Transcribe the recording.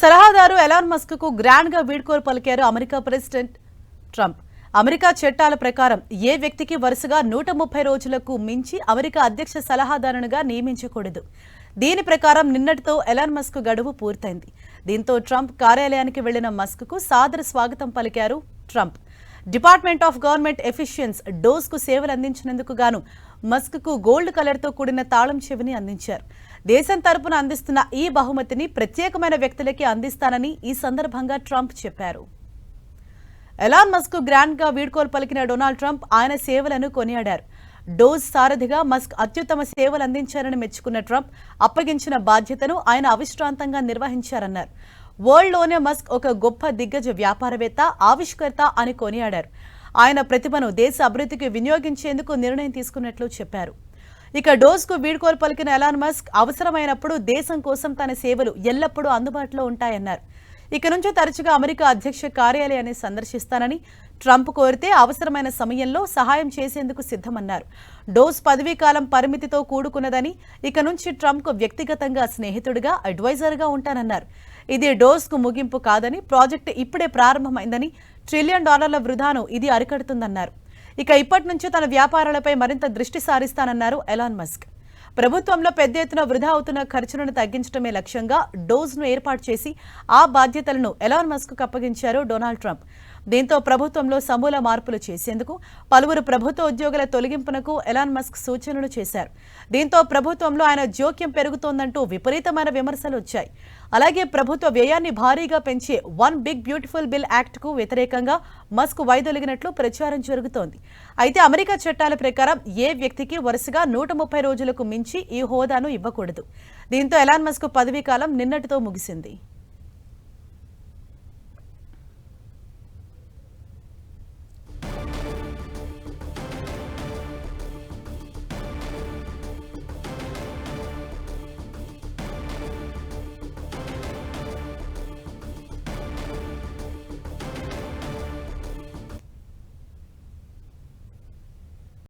సలహాదారు Elon Musk కు grand గా వీడ్కోలు పలికారు అమెరికా ప్రెసిడెంట్ ట్రంప్. అమెరికా చట్టాల ప్రకారం ఏ వ్యక్తికి వరుసగా 130 రోజులకు మించి అమెరికా అధ్యక్ష సలహాదారునిగా నియమించకూడదు. దీని ప్రకారం నిన్నటితో ఎలాన్ మస్క్ గడువు పూర్తయింది. దీంతో ట్రంప్ కార్యాలయానికి వెళ్లిన మస్క్ కు సాదర స్వాగతం పలికారు Trump. Department of government efficiency డోస్ కు సేవలు అందించినందుకు గాను మస్క్ కు గోల్డ్ కలర్ తో కూడిన తాళం చెవిని అందించారు. దేశం తరపున అందిస్తున్న ఈ బహుమతిని ప్రత్యేకమైన వ్యక్తులకి అందిస్తానని ఈ సందర్భంగా ట్రంప్ చెప్పారు. ఎలాన్ మస్క్ గ్రాండ్ గా వీడ్కోలు పలికిన డొనాల్డ్ ట్రంప్ ఆయన సేవలను కొనియాడారు. డోస్ సారథిగా మస్క్ అత్యుత్తమ సేవలు అందించారని మెచ్చుకున్న ట్రంప్ అప్పగించిన బాధ్యతను ఆయన అవిశ్రాంతంగా నిర్వహించారన్నారు. వరల్డ్లోనే మస్క్ ఒక గొప్ప దిగ్గజ వ్యాపారవేత్త, ఆవిష్కర్త అని కొనియాడారు. ఆయన ప్రతిభను దేశ అభివృద్ధికి వినియోగించేందుకు నిర్ణయం తీసుకున్నట్లు చెప్పారు. ఇక డోస్ కు వీడ్కోలు పలికిన ఎలాన్ మస్క్ అవసరమైనప్పుడు దేశం కోసం తన సేవలు ఎల్లప్పుడూ అందుబాటులో ఉంటాయన్నారు. ఇక నుంచి తరచుగా అమెరికా అధ్యక్ష కార్యాలయాన్ని సందర్శిస్తానని ట్రంప్ కోరితే అవసరమైన సమయంలో సహాయం చేసేందుకు సిద్ధమన్నారు. డోస్ పదవీకాలం పరిమితితో కూడుకున్నదని, ఇక నుంచి ట్రంప్ కు వ్యక్తిగతంగా స్నేహితుడిగా, అడ్వైజర్గా ఉంటానన్నారు. ఇది డోస్ కు ముగింపు కాదని, ప్రాజెక్టు ఇప్పుడే ప్రారంభమైందని, $1 ట్రిలియన్ వృధాను ఇది అరికడుతుందన్నారు. ఇక ఇప్పటి నుంచి తన వ్యాపారాలపై మరింత దృష్టి సారిస్తానన్నారు ఎలాన్ మస్క్. ప్రభుత్వంలో పెద్ద ఎత్తున వృధా అవుతున్న ఖర్చులను తగ్గించడమే లక్ష్యంగా డోస్ ను ఏర్పాటు చేసి ఆ బాధ్యతలను ఎలాన్ మస్క్ కు అప్పగించారు డొనాల్డ్ ట్రంప్. దీంతో ప్రభుత్వంలో సమూల మార్పులు చేసేందుకు, పలువురు ప్రభుత్వ ఉద్యోగుల తొలగింపునకు ఎలాన్ మస్క్ సూచనలు చేశారు. దీంతో ప్రభుత్వంలో ఆయన జోక్యం పెరుగుతోందంటూ విపరీతమైన విమర్శలు వచ్చాయి. అలాగే ప్రభుత్వ వ్యయాన్ని భారీగా పెంచే one big beautiful bill act కు వ్యతిరేకంగా మస్క్ వైదొలిగినట్లు ప్రచారం జరుగుతోంది. అయితే అమెరికా చట్టాల ప్రకారం ఏ వ్యక్తికి వరుసగా 130 రోజులకు మించి ఈ హోదాను ఇవ్వకూడదు. దీంతో ఎలాన్ మస్క్ పదవీకాలం నిన్నటితో ముగిసింది.